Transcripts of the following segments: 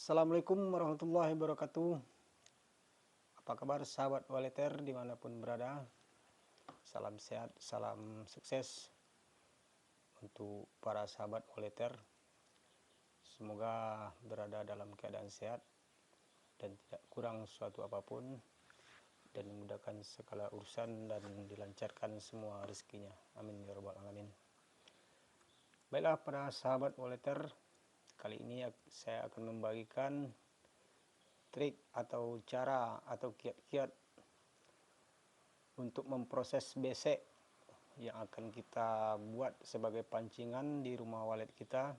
Assalamualaikum warahmatullahi wabarakatuh. Apa kabar sahabat Waleter dimanapun berada? Salam sehat, salam sukses untuk para sahabat Waleter. Semoga berada dalam keadaan sehat dan tidak kurang suatu apapun, dan dimudahkan segala urusan dan dilancarkan semua rezekinya. Amin ya rabbal alamin. Baiklah para sahabat Waleter, kali ini saya akan membagikan trik atau cara atau kiat-kiat untuk memproses besek yang akan kita buat sebagai pancingan di rumah walet kita,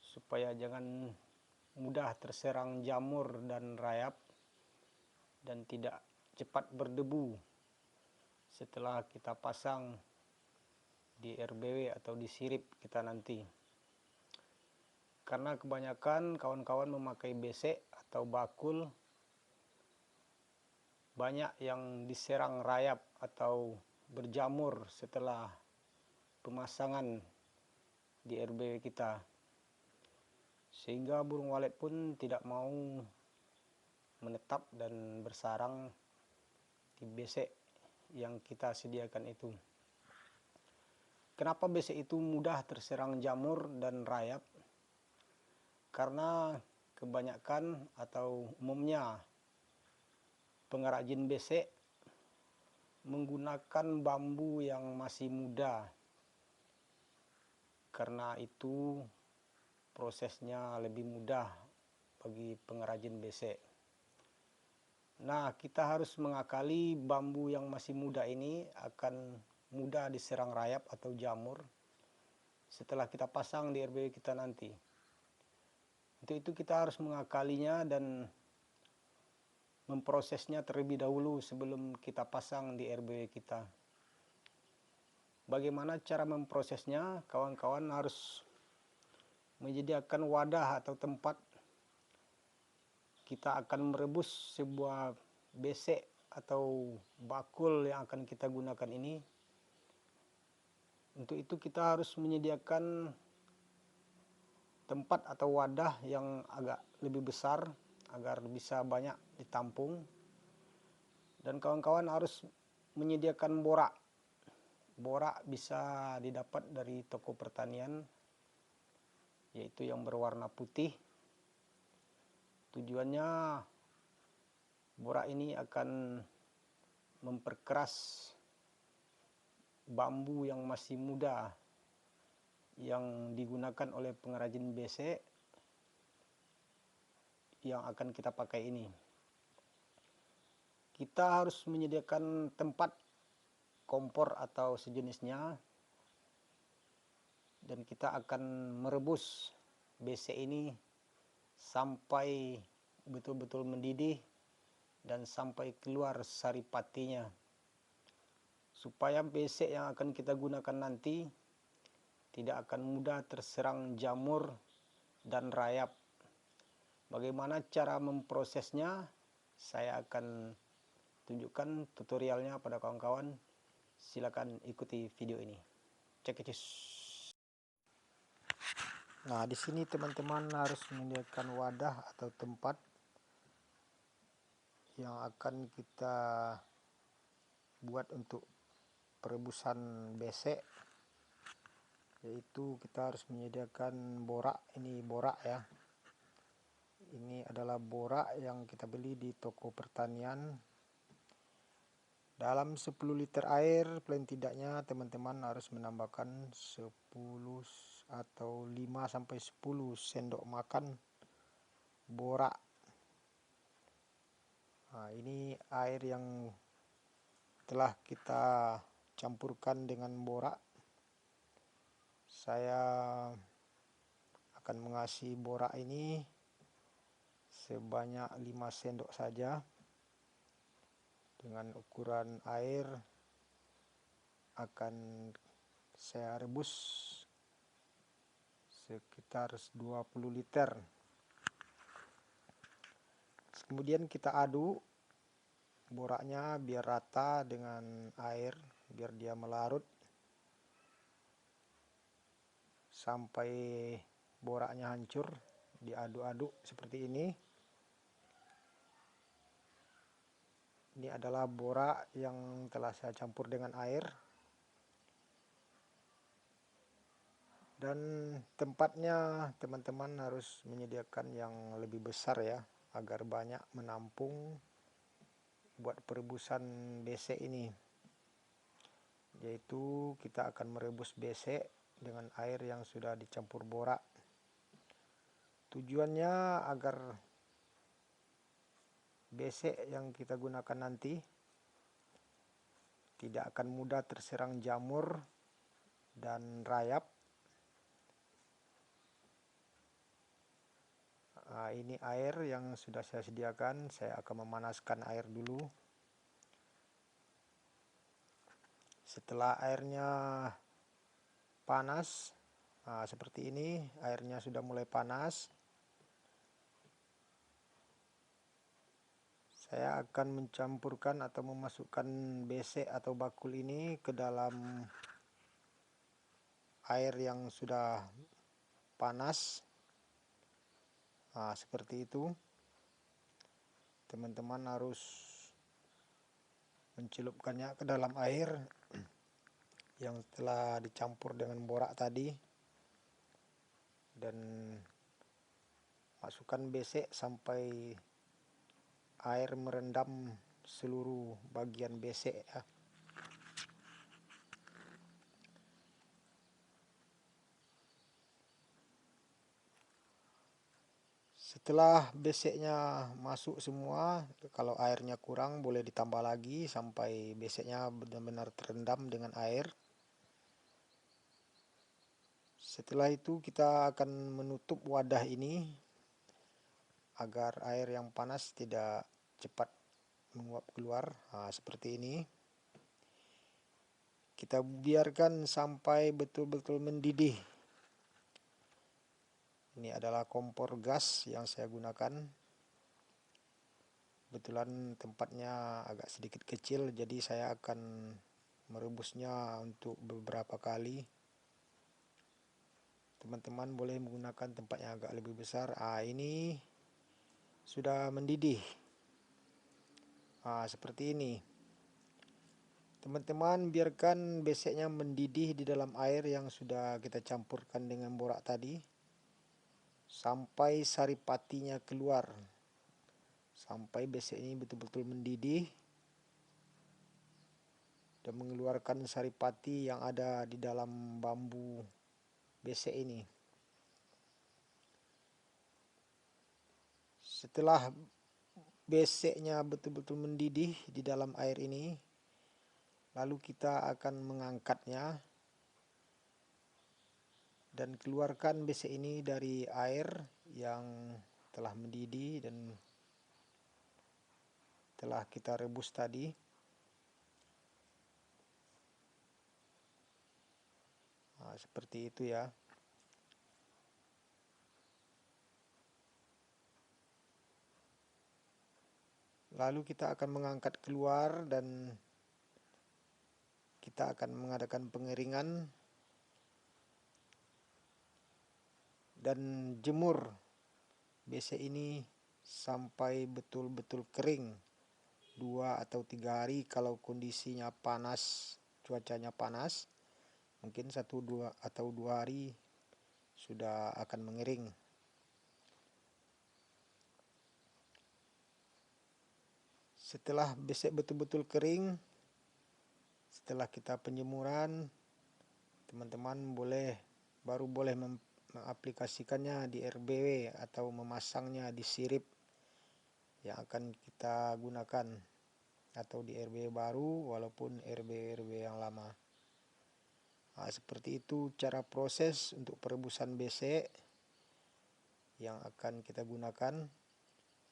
supaya jangan mudah terserang jamur dan rayap dan tidak cepat berdebu setelah kita pasang di RBW atau di sirip kita nanti. Karena kebanyakan kawan-kawan memakai besek atau bakul banyak yang diserang rayap atau berjamur setelah pemasangan di RBW kita, sehingga burung walet pun tidak mau menetap dan bersarang di besek yang kita sediakan itu. Kenapa besek itu mudah terserang jamur dan rayap? Karena kebanyakan atau umumnya pengrajin besek menggunakan bambu yang masih muda. Karena itu prosesnya lebih mudah bagi pengrajin besek. Nah, kita harus mengakali bambu yang masih muda ini akan mudah diserang rayap atau jamur setelah kita pasang di RBW kita nanti. Untuk itu kita harus mengakalinya dan memprosesnya terlebih dahulu sebelum kita pasang di RBW kita. Bagaimana cara memprosesnya? Kawan-kawan harus menyediakan wadah atau tempat kita akan merebus sebuah besek atau bakul yang akan kita gunakan ini. Untuk itu kita harus menyediakan tempat atau wadah yang agak lebih besar agar bisa banyak ditampung. Dan kawan-kawan harus menyediakan borak. Borak bisa didapat dari toko pertanian, yaitu yang berwarna putih. Tujuannya borak ini akan memperkeras bambu yang masih muda yang digunakan oleh pengrajin besek yang akan kita pakai ini. Kita harus menyediakan tempat kompor atau sejenisnya, dan kita akan merebus besek ini sampai betul-betul mendidih dan sampai keluar saripatinya, supaya besek yang akan kita gunakan nanti tidak akan mudah terserang jamur dan rayap. Bagaimana cara memprosesnya? Saya akan tunjukkan tutorialnya pada kawan-kawan. Silakan ikuti video ini. Cekicus. Nah, di sini teman-teman harus menyediakan wadah atau tempat yang akan kita buat untuk perebusan besek, yaitu kita harus menyediakan borak. Ini borak ya, ini adalah borak yang kita beli di toko pertanian. Dalam 10 liter air paling tidaknya teman-teman harus menambahkan 10 atau 5-10 sendok makan borak. Nah, ini air yang telah kita campurkan dengan borak. Saya akan mengasihi borak ini sebanyak 5 sendok saja, dengan ukuran air akan saya rebus sekitar 20 liter. Kemudian kita aduk boraknya biar rata dengan air, biar dia melarut sampai boraknya hancur diaduk-aduk seperti ini. Ini adalah borak yang telah saya campur dengan air. Dan tempatnya teman-teman harus menyediakan yang lebih besar ya, agar banyak menampung buat perebusan besek ini. Yaitu kita akan merebus besek dengan air yang sudah dicampur borak. Tujuannya agar besek yang kita gunakan nanti tidak akan mudah terserang jamur dan rayap. Nah, ini air yang sudah saya sediakan. Saya akan memanaskan air dulu. Setelah airnya panas, nah seperti ini, airnya sudah mulai panas. Saya akan mencampurkan atau memasukkan besek atau bakul ini ke dalam air yang sudah panas. Nah, seperti itu. Teman-teman harus mencelupkannya ke dalam air yang telah dicampur dengan borak tadi. Dan masukkan besek sampai air merendam seluruh bagian besek ya. Setelah beseknya masuk semua, kalau airnya kurang boleh ditambah lagi sampai beseknya benar-benar terendam dengan air. Setelah itu kita akan menutup wadah ini agar air yang panas tidak cepat menguap keluar. Nah, seperti ini. Kita biarkan sampai betul-betul mendidih. Ini adalah kompor gas yang saya gunakan. Kebetulan tempatnya agak sedikit kecil, jadi saya akan merebusnya untuk beberapa kali. Teman-teman boleh menggunakan tempat yang agak lebih besar. Ini sudah mendidih. Seperti ini. Teman-teman biarkan beseknya mendidih di dalam air yang sudah kita campurkan dengan borak tadi sampai saripatinya keluar, sampai besek ini betul-betul mendidih dan mengeluarkan saripati yang ada di dalam bambu besek ini. Setelah beseknya betul-betul mendidih di dalam air ini, lalu kita akan mengangkatnya dan keluarkan besek ini dari air yang telah mendidih dan telah kita rebus tadi. Nah, seperti itu ya. Lalu kita akan mengangkat keluar dan kita akan mengadakan pengeringan dan jemur besek ini sampai betul-betul kering 2 atau 3 hari kalau kondisinya panas, cuacanya panas. Mungkin 1, 2 atau 2 hari sudah akan mengering. Setelah besek betul-betul kering, setelah kita penjemuran, teman-teman baru boleh mengaplikasikannya di RBW atau memasangnya di sirip yang akan kita gunakan, atau di RBW baru walaupun RBW yang lama. Nah, seperti itu cara proses untuk perebusan besek yang akan kita gunakan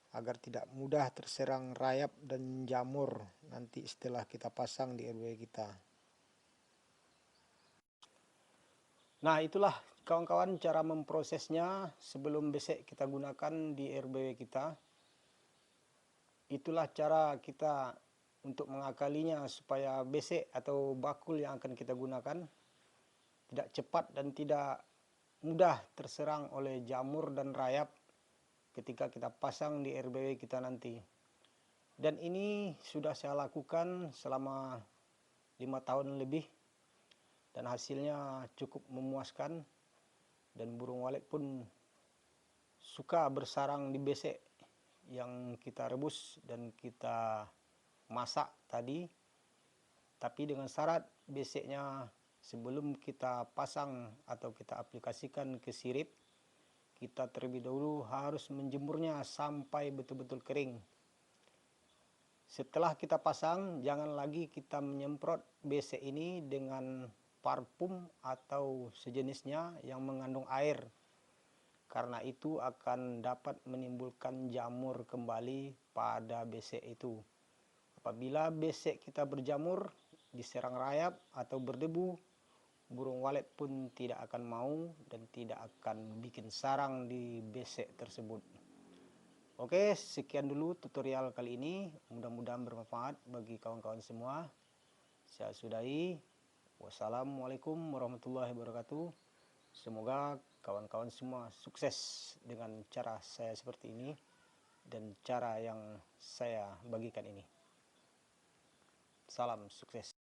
agar tidak mudah terserang rayap dan jamur nanti setelah kita pasang di RBW kita. Nah, itulah kawan-kawan cara memprosesnya sebelum besek kita gunakan di RBW kita. Itulah cara kita untuk mengakalinya supaya besek atau bakul yang akan kita gunakan tidak cepat dan tidak mudah terserang oleh jamur dan rayap ketika kita pasang di RBW kita nanti. Dan ini sudah saya lakukan selama 5 tahun lebih dan hasilnya cukup memuaskan, dan burung walet pun suka bersarang di besek yang kita rebus dan kita masak tadi. Tapi dengan syarat beseknya sebelum kita pasang atau kita aplikasikan ke sirip, kita terlebih dahulu harus menjemurnya sampai betul-betul kering. Setelah kita pasang, jangan lagi kita menyemprot besek ini dengan parfum atau sejenisnya yang mengandung air, karena itu akan dapat menimbulkan jamur kembali pada besek itu. Apabila besek kita berjamur, diserang rayap atau berdebu, burung walet pun tidak akan mau dan tidak akan bikin sarang di besek tersebut. Oke, sekian dulu tutorial kali ini. Mudah-mudahan bermanfaat bagi kawan-kawan semua. Saya sudahi. Wassalamualaikum warahmatullahi wabarakatuh. Semoga kawan-kawan semua sukses dengan cara saya seperti ini dan cara yang saya bagikan ini. Salam sukses.